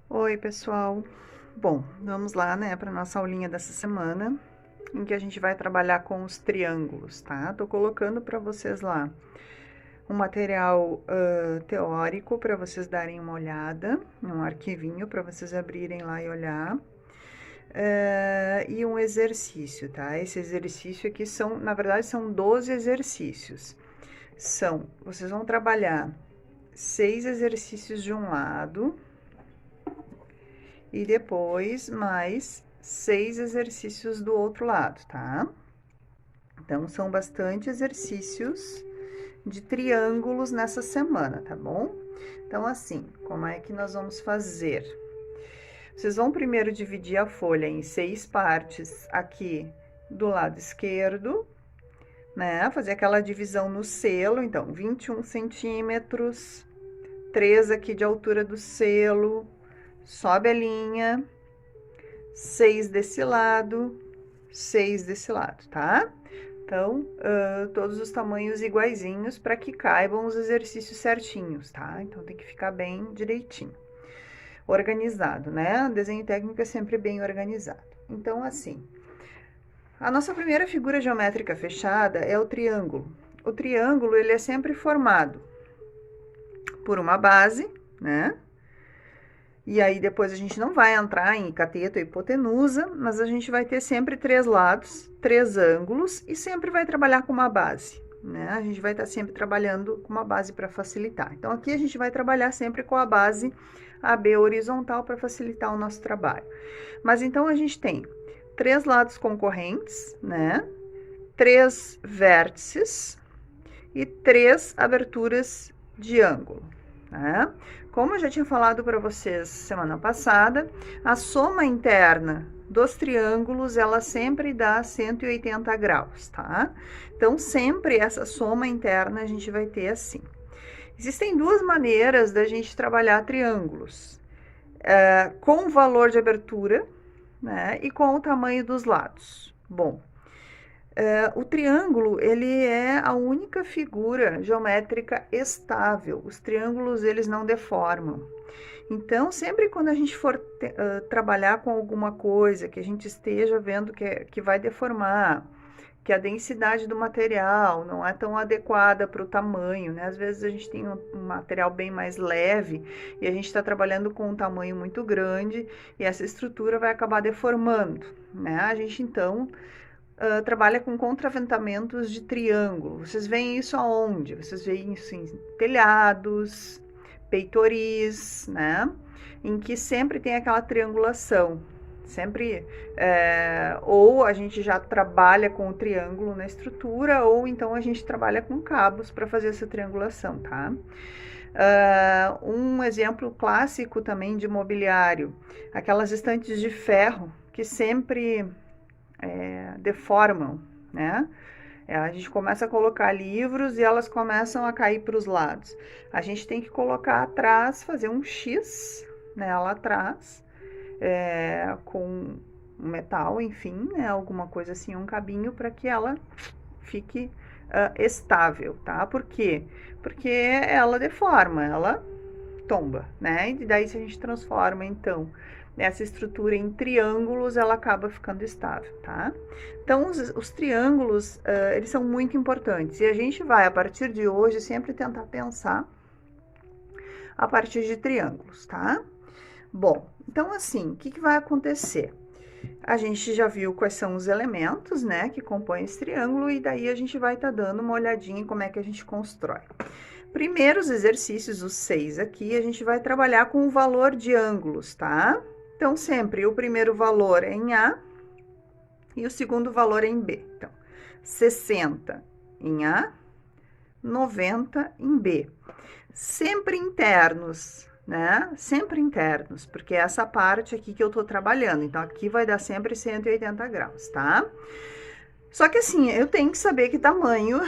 Oi, pessoal. Bom, vamos lá, né, para nossa aulinha dessa semana, em que a gente vai trabalhar com os triângulos, tá? Tô colocando para vocês lá um material teórico para vocês darem uma olhada, um arquivinho para vocês abrirem lá e olhar. E um exercício, tá? Esse exercício aqui são, na verdade, são 12 exercícios. Vocês vão trabalhar 6 exercícios de um lado, e depois mais 6 exercícios do outro lado, tá? Então, são bastante exercícios de triângulos nessa semana, tá bom? Então, assim, como é que nós vamos fazer? Vocês vão primeiro dividir a folha em 6 partes aqui do lado esquerdo, né? Fazer aquela divisão no selo, então, 21 centímetros, 3 aqui de altura do selo, sobe a linha, 6 desse lado, 6 desse lado, tá? Então, todos os tamanhos iguaizinhos para que caibam os exercícios certinhos, tá? Então, tem que ficar bem direitinho. Organizado, né? O desenho técnico é sempre bem organizado. Então, assim, a nossa primeira figura geométrica fechada é o triângulo. O triângulo, ele é sempre formado por uma base, né? E aí, depois a gente não vai entrar em cateto e hipotenusa, mas a gente vai ter sempre 3 lados, 3 ângulos e sempre vai trabalhar com uma base, né? A gente vai estar sempre trabalhando com uma base para facilitar. Então, aqui a gente vai trabalhar sempre com a base AB horizontal para facilitar o nosso trabalho. Mas então, a gente tem 3 lados concorrentes, né? 3 vértices e 3 aberturas de ângulo, né? Como eu já tinha falado para vocês semana passada, a soma interna dos triângulos, ela sempre dá 180 graus, tá? Então, sempre essa soma interna a gente vai ter assim. Existem duas maneiras da gente trabalhar triângulos. Com o valor de abertura, né? E com o tamanho dos lados. Bom, o triângulo, ele é a única figura geométrica estável. Os triângulos, eles não deformam. Então, sempre quando a gente for trabalhar com alguma coisa que a gente esteja vendo que vai deformar, que a densidade do material não é tão adequada para o tamanho, né? Às vezes a gente tem um material bem mais leve e a gente está trabalhando com um tamanho muito grande e essa estrutura vai acabar deformando, né? A gente, então, trabalha com contraventamentos de triângulo. Vocês veem isso aonde? Vocês veem isso em telhados, peitoris, né? Em que sempre tem aquela triangulação. Sempre, ou a gente já trabalha com o triângulo na estrutura, ou então a gente trabalha com cabos para fazer essa triangulação, tá? Um exemplo clássico também de mobiliário, aquelas estantes de ferro que sempre deformam, né? A gente começa a colocar livros e elas começam a cair para os lados. A gente tem que colocar atrás, fazer um X, né, lá atrás, com metal, enfim, né, alguma coisa assim, um cabinho para que ela fique estável, tá? Por quê? Porque ela deforma, ela tomba, né? E daí se a gente transforma, então, essa estrutura em triângulos, ela acaba ficando estável, tá? Então, os triângulos, eles são muito importantes. E a gente vai, a partir de hoje, sempre tentar pensar a partir de triângulos, tá? Bom, então, assim, o que vai acontecer? A gente já viu quais são os elementos, né, que compõem esse triângulo, e daí a gente vai estar dando uma olhadinha em como é que a gente constrói. Primeiros exercícios, os 6 aqui, a gente vai trabalhar com o valor de ângulos, tá? Então, sempre o primeiro valor é em A e o segundo valor é em B. Então, 60 em A, 90 em B. Sempre internos, né? Sempre internos, porque é essa parte aqui que eu tô trabalhando. Então, aqui vai dar sempre 180 graus, tá? Só que assim, eu tenho que saber que tamanho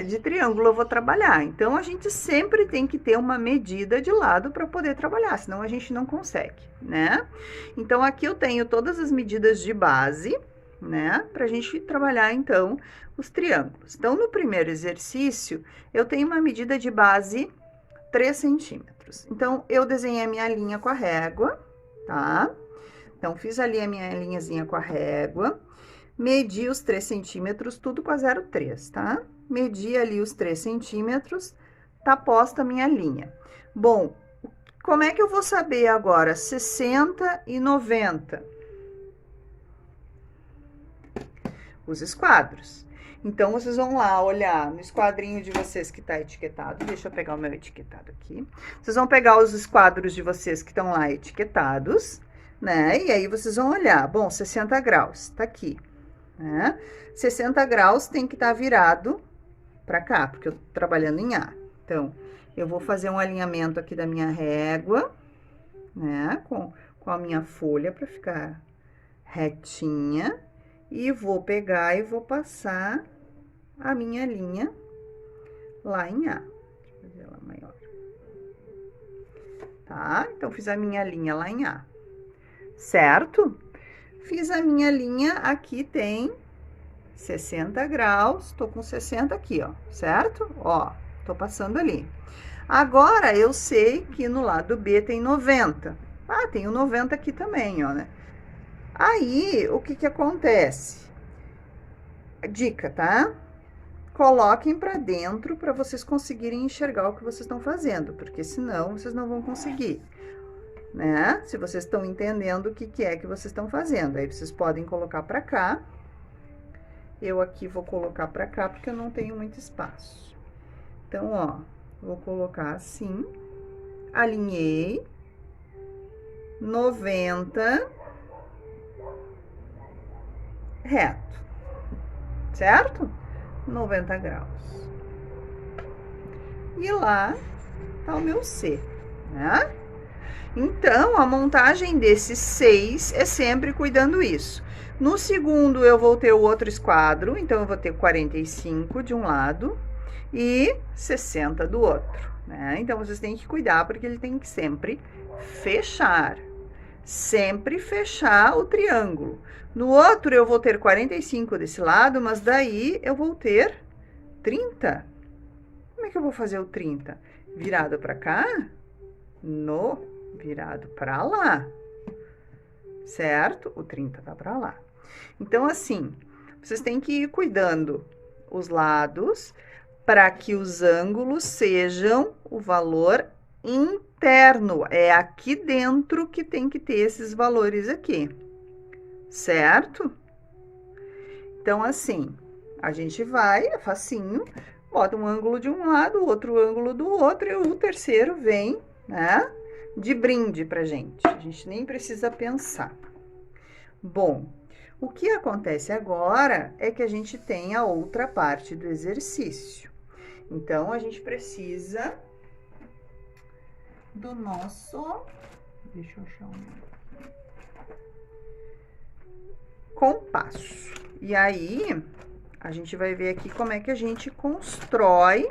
de triângulo eu vou trabalhar. Então, a gente sempre tem que ter uma medida de lado para poder trabalhar, senão a gente não consegue, né? Então, aqui eu tenho todas as medidas de base, né? Para a gente trabalhar, então, os triângulos. Então, no primeiro exercício, eu tenho uma medida de base 3 centímetros. Então, eu desenhei a minha linha com a régua, tá? Então, fiz ali a minha linhazinha com a régua, medi os 3 centímetros, tudo com a 0,3, tá? Medi ali os 3 centímetros, tá posta a minha linha. Bom, como é que eu vou saber agora 60 e 90? Os esquadros. Então, vocês vão lá olhar no esquadrinho de vocês que tá etiquetado. Deixa eu pegar o meu etiquetado aqui. Vocês vão pegar os esquadros de vocês que estão lá etiquetados, né? E aí, vocês vão olhar. Bom, 60 graus, tá aqui, né? 60 graus tem que estar virado pra cá, porque eu tô trabalhando em A. Então, eu vou fazer um alinhamento aqui da minha régua, né? Com a minha folha pra ficar retinha. E vou pegar e vou passar a minha linha lá em A. Deixa eu fazer ela maior. Tá? Então, fiz a minha linha lá em A. Certo? Fiz a minha linha, aqui tem 60 graus, tô com 60 aqui, ó, certo? Ó, tô passando ali. Agora, eu sei que no lado B tem 90. Ah, tem o 90 aqui também, ó, né? Aí, o que que acontece? Dica, tá? Coloquem pra dentro para vocês conseguirem enxergar o que vocês estão fazendo, porque senão vocês não vão conseguir, né? Se vocês estão entendendo o que que é que vocês estão fazendo. Aí, vocês podem colocar pra cá. Eu aqui vou colocar pra cá, porque eu não tenho muito espaço. Então, ó, vou colocar assim. Alinhei. 90. Reto, certo? 90 graus. E lá tá o meu C, né? Então, a montagem desses 6 é sempre cuidando isso. No segundo, eu vou ter o outro esquadro, então, eu vou ter 45 de um lado e 60 do outro, né? Então, vocês têm que cuidar, porque ele tem que sempre fechar. Sempre fechar o triângulo. No outro, eu vou ter 45 desse lado, mas daí eu vou ter 30. Como é que eu vou fazer o 30? Virado para cá? No, virado para lá. Certo? O 30 tá para lá. Então, assim, vocês têm que ir cuidando os lados para que os ângulos sejam o valor interno. É aqui dentro que tem que ter esses valores aqui, certo? Então, assim, a gente vai, é facinho, bota um ângulo de um lado, outro ângulo do outro, e o terceiro vem, né, de brinde pra gente. A gente nem precisa pensar. Bom, o que acontece agora é que a gente tem a outra parte do exercício. Então, a gente precisa do nosso... Deixa eu achar um... compasso. E aí, a gente vai ver aqui como é que a gente constrói.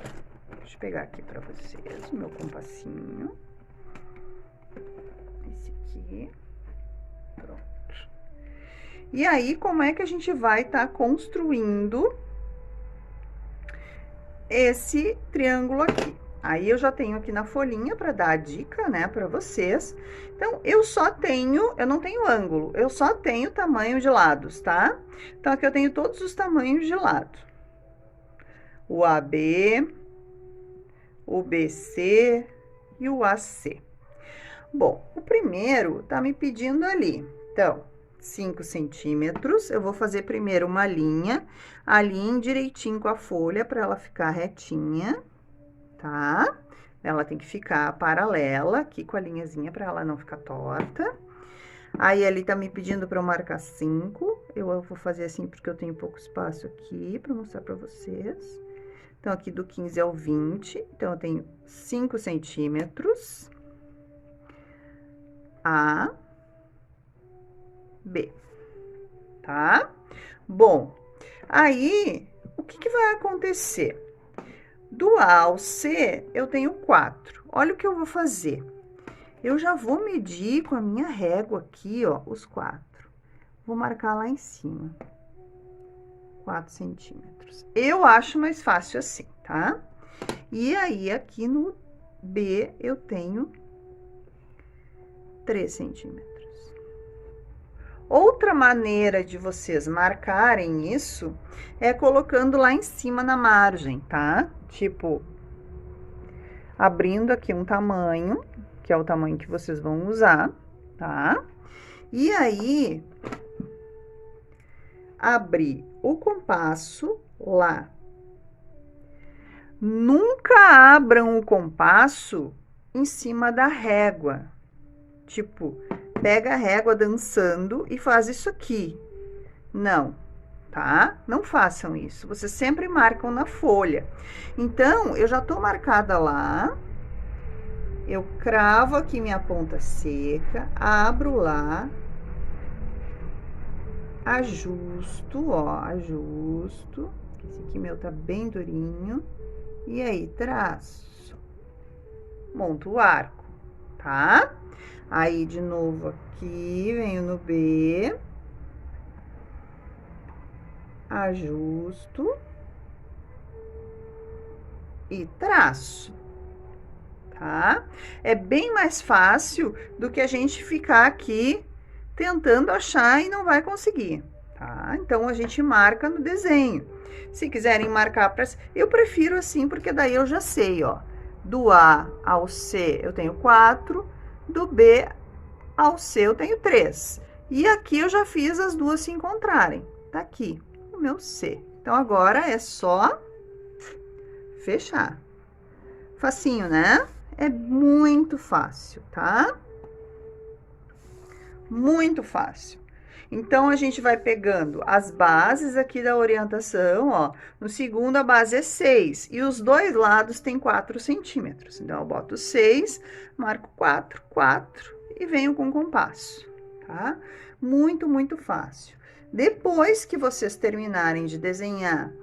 Deixa eu pegar aqui pra vocês o meu compassinho. Esse aqui. Pronto. E aí, como é que a gente vai estar construindo esse triângulo aqui? Aí, eu já tenho aqui na folhinha para dar a dica, né, para vocês. Então, eu não tenho ângulo, eu só tenho tamanho de lados, tá? Então, aqui eu tenho todos os tamanhos de lado. O AB, o BC e o AC. Bom, o primeiro tá me pedindo ali. Então, 5 centímetros, eu vou fazer primeiro uma linha, alinhe direitinho com a folha para ela ficar retinha. Tá? Ela tem que ficar paralela aqui com a linhazinha para ela não ficar torta. Aí, ali tá me pedindo para eu marcar 5. Eu vou fazer assim porque eu tenho pouco espaço aqui para mostrar para vocês. Então, aqui do 15 ao 20. Então, eu tenho 5 centímetros. A, B. Tá? Bom, aí, o que que vai acontecer? Do A ao C, eu tenho 4. Olha o que eu vou fazer. Eu já vou medir com a minha régua aqui, ó, os 4. Vou marcar lá em cima. 4 centímetros. Eu acho mais fácil assim, tá? E aí, aqui no B, eu tenho 3 centímetros. Outra maneira de vocês marcarem isso é colocando lá em cima na margem, tá? Tipo, abrindo aqui um tamanho, que é o tamanho que vocês vão usar, tá? E aí, abrir o compasso lá. Nunca abram o compasso em cima da régua. Tipo, pega a régua dançando e faz isso aqui. Não, tá? Não façam isso. Vocês sempre marcam na folha. Então, eu já tô marcada lá. Eu cravo aqui minha ponta seca, abro lá, ajusto, ó, ajusto. Esse aqui meu tá bem durinho. E aí, traço. Monto o arco, tá? Aí, de novo aqui, venho no B. Ajusto. E traço, tá? É bem mais fácil do que a gente ficar aqui tentando achar e não vai conseguir, tá? Então, a gente marca no desenho. Se quiserem marcar para... Eu prefiro assim, porque daí eu já sei, ó. Do A ao C eu tenho 4, do B ao C eu tenho 3. E aqui eu já fiz as duas se encontrarem. Tá aqui o meu C. Então, agora é só fechar. Facinho, né? É muito fácil, tá? Muito fácil. Então, a gente vai pegando as bases aqui da orientação, ó. No segundo, a base é 6. E os dois lados tem 4 centímetros. Então, eu boto 6, marco 4, 4 e venho com o compasso, tá? Muito, muito fácil. Depois que vocês terminarem de desenhar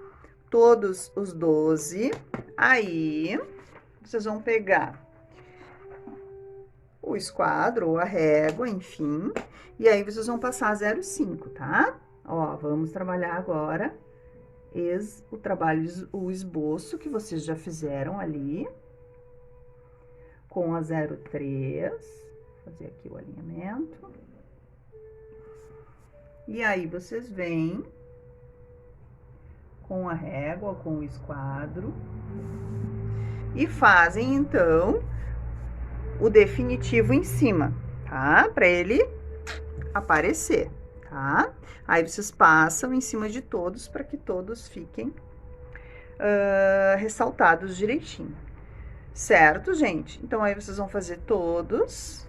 todos os 12, aí, vocês vão pegar o esquadro ou a régua, enfim, e aí vocês vão passar 0,5, tá? Ó, vamos trabalhar agora o esboço que vocês já fizeram ali, com a 0,3, fazer aqui o alinhamento. E aí, vocês vêm com a régua, com o esquadro, e fazem, então, o definitivo em cima, tá? Pra ele aparecer, tá? Aí, vocês passam em cima de todos para que todos fiquem ressaltados direitinho. Certo, gente? Então, aí, vocês vão fazer todos,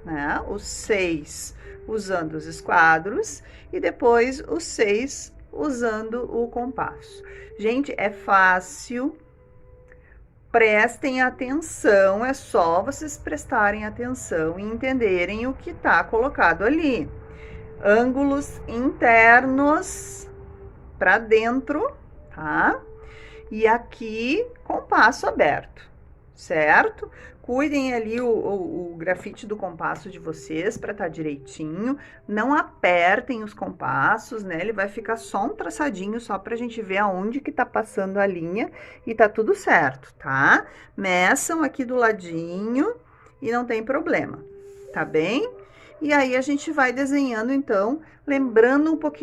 né? Os 6 usando os esquadros e depois os 6 usando o compasso. Gente, é fácil. Prestem atenção, é só vocês prestarem atenção e entenderem o que tá colocado ali. Ângulos internos para dentro, tá? E aqui, compasso aberto, certo? Cuidem ali o grafite do compasso de vocês para tá direitinho. Não apertem os compassos, né? Ele vai ficar só um traçadinho, só pra gente ver aonde que tá passando a linha e tá tudo certo, tá? Meçam aqui do ladinho e não tem problema, tá bem? E aí, a gente vai desenhando, então, lembrando um pouquinho